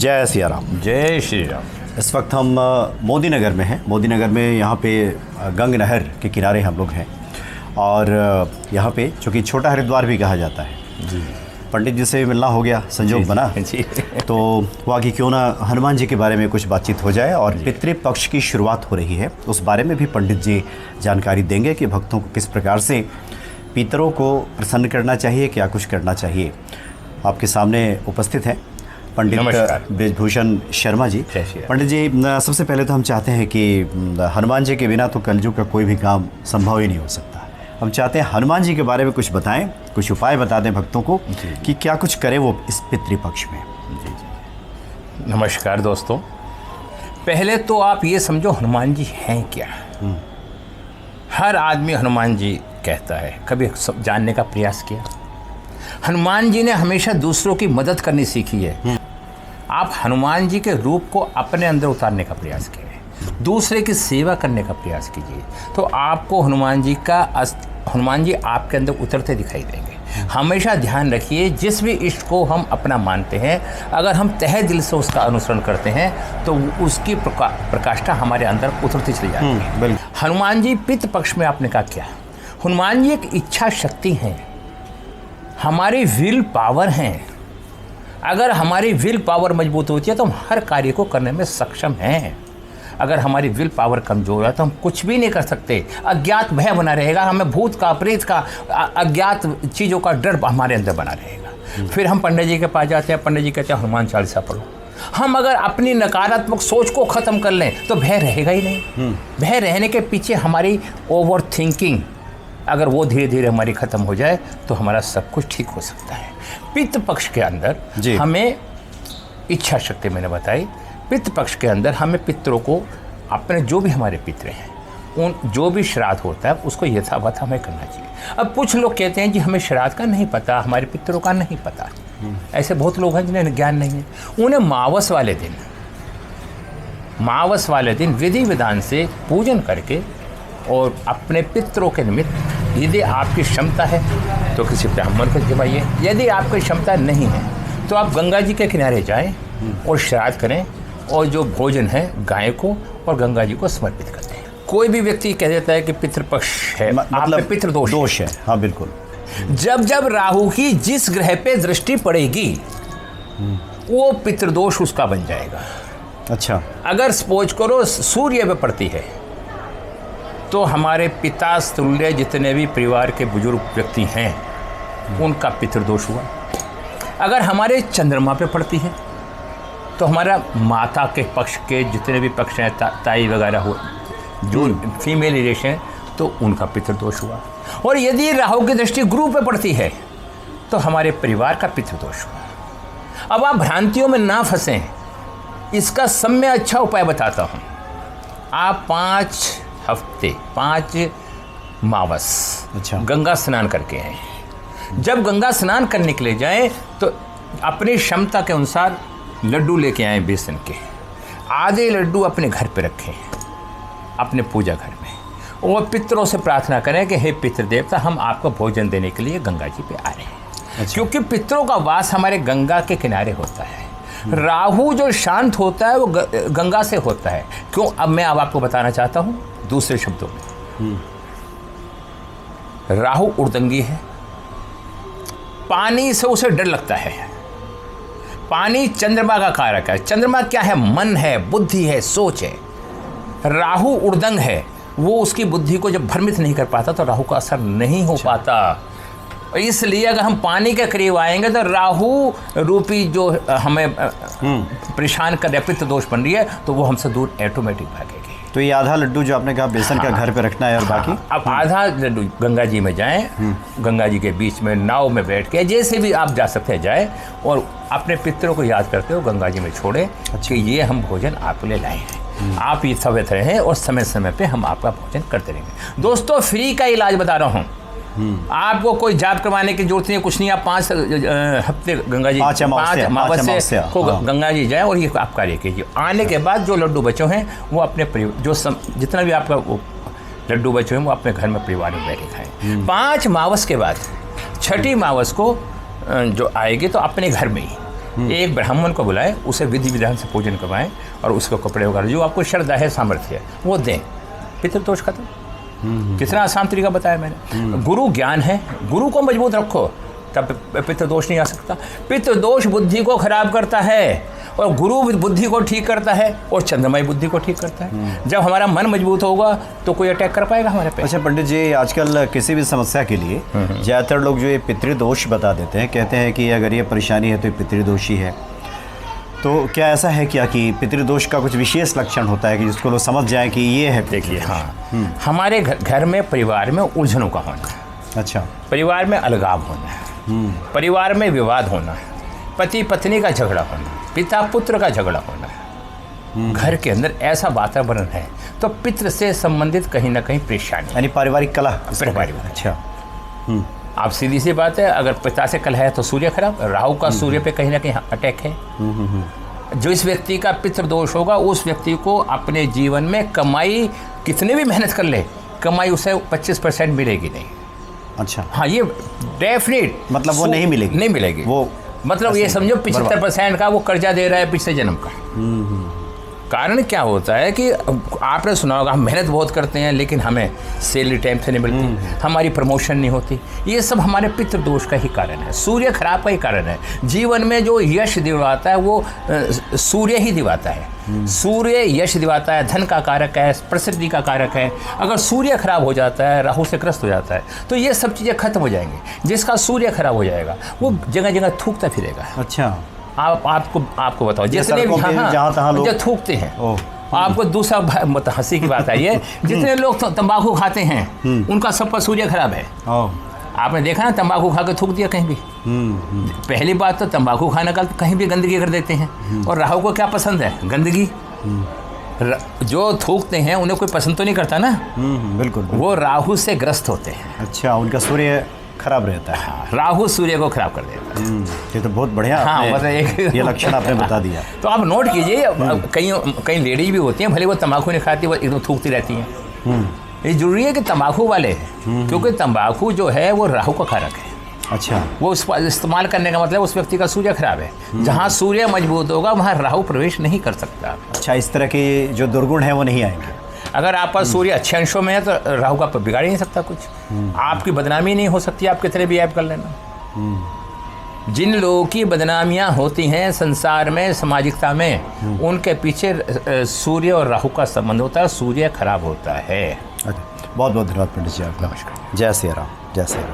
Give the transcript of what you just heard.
जय सिया राम। जय श्री राम। इस वक्त हम मोदी नगर में हैं। मोदी नगर में यहाँ पे गंग नहर के किनारे हम लोग हैं और यहाँ पे चूँकि छोटा हरिद्वार भी कहा जाता है जी, पंडित जी से मिलना हो गया, संजोग बना जी। तो हुआ कि क्यों ना हनुमान जी के बारे में कुछ बातचीत हो जाए और पितृपक्ष की शुरुआत हो रही है, उस बारे में भी पंडित जी जानकारी देंगे कि भक्तों को किस प्रकार से पितरों को प्रसन्न करना चाहिए, क्या कुछ करना चाहिए। आपके सामने उपस्थित हैं पंडित ब्रजभूषण शर्मा जी। पंडित जी, सबसे पहले तो हम चाहते हैं कि हनुमान जी के बिना तो कलयुग का कोई भी काम संभव ही नहीं हो सकता। हम चाहते हैं हनुमान जी के बारे में कुछ बताएं, कुछ उपाय बता दें भक्तों को कि क्या कुछ करें वो इस पितृपक्ष में। जी। नमस्कार दोस्तों, पहले तो आप ये समझो हनुमान जी हैं क्या। हर आदमी हनुमान जी कहता है, कभी जानने का प्रयास किया? हनुमान जी ने हमेशा दूसरों की मदद करनी सीखी है। आप हनुमान जी के रूप को अपने अंदर उतारने का प्रयास कीजिए, दूसरे की सेवा करने का प्रयास कीजिए, तो आपको हनुमान जी आपके अंदर उतरते दिखाई देंगे। हमेशा ध्यान रखिए, जिस भी इष्ट को हम अपना मानते हैं, अगर हम तहे दिल से उसका अनुसरण करते हैं तो उसकी प्रकाष्ठा हमारे अंदर उतरती चली जाती है। हनुमान जी पितृ पक्ष में आपने कहा क्या? हनुमान जी एक इच्छा शक्ति हैं, हमारी विल पावर हैं। अगर हमारी विल पावर मजबूत होती है तो हम हर कार्य को करने में सक्षम हैं। अगर हमारी विल पावर कमज़ोर है तो हम कुछ भी नहीं कर सकते। अज्ञात भय बना रहेगा, हमें भूत का, प्रेत का, अज्ञात चीज़ों का डर हमारे अंदर बना रहेगा। फिर हम पंडित जी के पास जाते हैं, पंडित जी कहते हैं हनुमान चालीसा पढ़ो। हम अगर अपनी नकारात्मक सोच को ख़त्म कर लें तो भय रहेगा ही नहीं। भय रहने के पीछे हमारी ओवर थिंकिंग, अगर वो धीरे धीरे हमारी ख़त्म हो जाए तो हमारा सब कुछ ठीक हो सकता है। पितृ पक्ष के अंदर हमें इच्छा शक्ति, मैंने बताई, पितृ पक्ष के अंदर हमें पितरों को, अपने जो भी हमारे पितर हैं, उन जो भी श्राद्ध होता है उसको यथावत हमें करना चाहिए। अब कुछ लोग कहते हैं जी हमें श्राद्ध का नहीं पता, हमारे पितरों का नहीं पता। ऐसे बहुत लोग हैं जिन्हें ज्ञान नहीं है। उन्हें मावस वाले दिन विधि विधान से पूजन करके और अपने पितरों के निमित्त, यदि आपकी क्षमता है तो किसी ब्राह्मण को जिवाइए, यदि आपकी क्षमता नहीं है तो आप गंगा जी के किनारे जाएं और श्राद्ध करें और जो भोजन है गाय को और गंगा जी को समर्पित करते हैं। कोई भी व्यक्ति कह देता है कि पितृपक्ष है, मतलब पितृदोष है। हाँ बिल्कुल। जब राहु की जिस ग्रह पे दृष्टि पड़ेगी वो पितृदोष उसका बन जाएगा। अच्छा, अगर सपोज करो सूर्य पे पड़ती है तो हमारे पिता तुल्य जितने भी परिवार के बुजुर्ग व्यक्ति हैं उनका पितृदोष हुआ। अगर हमारे चंद्रमा पे पड़ती है तो हमारा माता के पक्ष के जितने भी पक्ष हैं, ताई वगैरह हो, जो फीमेल रिलेशन, तो उनका पितृदोष हुआ। और यदि राहु की दृष्टि गुरु पे पड़ती है तो हमारे परिवार का पितृदोष हुआ। अब आप भ्रांतियों में ना फंसें, इसका सम्य अच्छा उपाय बताता हूँ। आप 5 हफ्ते 5 मावस गंगा स्नान करके आए। जब गंगा स्नान करने के लिए जाएं तो अपनी क्षमता के अनुसार लड्डू लेके आए बेसन के। आधे लड्डू अपने घर पे रखें, अपने पूजा घर में, और पितरों से प्रार्थना करें कि हे पितृ देवता, हम आपको भोजन देने के लिए गंगा जी पे आ रहे हैं। अच्छा। क्योंकि पितरों का वास हमारे गंगा के किनारे होता है। राहु जो शांत होता है वो गंगा से होता है। क्यों? अब मैं आपको बताना चाहता हूँ दूसरे शब्दों में। राहु उर्दंगी है, पानी से उसे डर लगता है। पानी चंद्रमा का कारक है। चंद्रमा क्या है? मन है, बुद्धि है, सोच है। राहु उर्दंग है, वो उसकी बुद्धि को जब भ्रमित नहीं कर पाता तो राहु का असर नहीं हो पाता। इसलिए अगर हम पानी के करीब आएंगे तो राहु रूपी जो हमें परेशान कर रहा है, पित्त दोष बन रही है, तो वो हमसे दूर ऑटोमेटिक भागेगी। तो ये आधा लड्डू जो आपने कहा बेसन का घर पे रखना है और बाकी अब आधा लड्डू गंगा जी में जाएं, गंगा जी के बीच में नाव में बैठ के, जैसे भी आप जा सकते हैं जाए, और अपने पितरों को याद करते हो गंगा जी में छोड़े कि ये हम भोजन आपके लिए लाए हैं। आप ये सवेत रहें और समय समय पे हम आपका भोजन करते रहेंगे। दोस्तों, फ्री का इलाज बता रहा हूँ। आपको कोई जाप करवाने की जरूरत नहीं, कुछ नहीं। आप 5 हफ्ते गंगा जी, 5 अमावस्या को गंगा जी जाए और ये आप कार्य कीजिए। आने के बाद जो लड्डू बचे हैं वो अपने जितना भी आपका लड्डू बचे हैं वो अपने घर में परिवार में बैठे खाएं। 5 मावस के बाद 6ठी मावस को जो आएगी तो अपने घर में ही एक ब्राह्मण को बुलाएं, उसे विधि विधान से पूजन करवाएं और उसको कपड़े वगैरह जो आपको श्रद्धा है, सामर्थ्य है, वो दें, पितृदोष खत्म। कितना आसान तरीका बताया मैंने। गुरु ज्ञान है, गुरु को मजबूत रखो तब पितृदोष नहीं आ सकता। पितृदोष बुद्धि को खराब करता है और गुरु बुद्धि को ठीक करता है और चंद्रमय बुद्धि को ठीक करता है। जब हमारा मन मजबूत होगा तो कोई अटैक कर पाएगा हमारे पे। अच्छा पंडित जी, आजकल किसी भी समस्या के लिए ज़्यादातर लोग जो ये पितृदोष बता देते हैं, कहते हैं कि अगर ये परेशानी है तो ये पितृदोष ही है। तो क्या ऐसा है क्या कि पितृदोष का कुछ विशेष लक्षण होता है कि जिसको लोग समझ जाएं कि ये है? देखिए, हाँ, हमारे घर में परिवार में उलझनों का होना, अच्छा, परिवार में अलगाव होना, परिवार में विवाद होना, पति पत्नी का झगड़ा होना, पिता पुत्र का झगड़ा होना, घर के अंदर ऐसा वातावरण है तो पितृ से संबंधित कहीं ना कहीं परेशानी, यानी पारिवारिक कलह। पारिवारिक। अच्छा, आप सीधी सी बात है, अगर पिता से कलह है तो सूर्य खराब, राहु का सूर्य पे कहीं ना कहीं अटैक है। जो इस व्यक्ति का पितृदोष होगा उस व्यक्ति को अपने जीवन में कमाई कितने भी मेहनत कर ले, कमाई उसे 25% मिलेगी नहीं। अच्छा, हाँ, ये डेफिनेट, मतलब वो नहीं मिलेगी, नहीं मिलेगी वो, मतलब ये समझो 75% का वो कर्जा दे रहा है पिछले जन्म का। कारण क्या होता है कि आपने सुना होगा, हम मेहनत बहुत करते हैं लेकिन हमें सैलरी टाइम से नहीं मिलती, हमारी प्रमोशन नहीं होती। ये सब हमारे पितृदोष का ही कारण है, सूर्य खराब का ही कारण है। जीवन में जो यश दिवाता है वो सूर्य ही दिवाता है। सूर्य यश दिवाता है, धन का कारक है, प्रसिद्धि का कारक है। अगर सूर्य खराब हो जाता है, राहु से ग्रस्त हो जाता है, तो ये सब चीज़ें खत्म हो जाएंगी। जिसका सूर्य खराब हो जाएगा वो जगह जगह थूकता फिरेगा। अच्छा, आपको बताओ, जितने जहाँ तहाँ लोग थूकते हैं, आपको दूसरा हंसी की बात आई है, जितने लोग तंबाकू खाते हैं उनका सब पर सूर्य खराब है। आपने देखा ना, तंबाकू खा के थूक दिया कहीं भी। पहली बात तो तंबाकू खाने का कहीं भी गंदगी कर देते हैं, और राहु को क्या पसंद है? गंदगी। जो थूकते हैं उन्हें कोई पसंद तो नहीं करता ना। बिल्कुल, वो राहु से ग्रस्त होते हैं। अच्छा, उनका सूर्य खराब रहता है। हाँ, राहु सूर्य को खराब कर देता है। ये तो बहुत बढ़िया, हाँ, मतलब एक ये लक्षण आपने बता दिया। तो आप नोट कीजिए, कई लेडीज भी होती हैं, भले वो तंबाकू नहीं खाती, वो एकदम थूकती रहती हैं। ये जरूरी है कि तंबाकू वाले, क्योंकि तंबाकू जो है वो राहु का कारक है। अच्छा, वो इस्तेमाल करने का मतलब उस व्यक्ति का सूर्य खराब है। जहाँ सूर्य मजबूत होगा वहाँ राहु प्रवेश नहीं कर सकता। अच्छा, इस तरह के जो दुर्गुण हैं वो नहीं आएंगे। अगर आपका सूर्य अच्छे अंशों में है तो राहु का बिगाड़ ही नहीं सकता कुछ। आपकी बदनामी नहीं हो सकती, आप कितने भी ऐप कर लेना। जिन लोगों की बदनामियां होती हैं संसार में, सामाजिकता में, उनके पीछे सूर्य और राहु का संबंध होता है, सूर्य खराब होता है। बहुत बहुत धन्यवाद पंडित जी आपका। नमस्कार। जय श्री राम। जय श्री राम।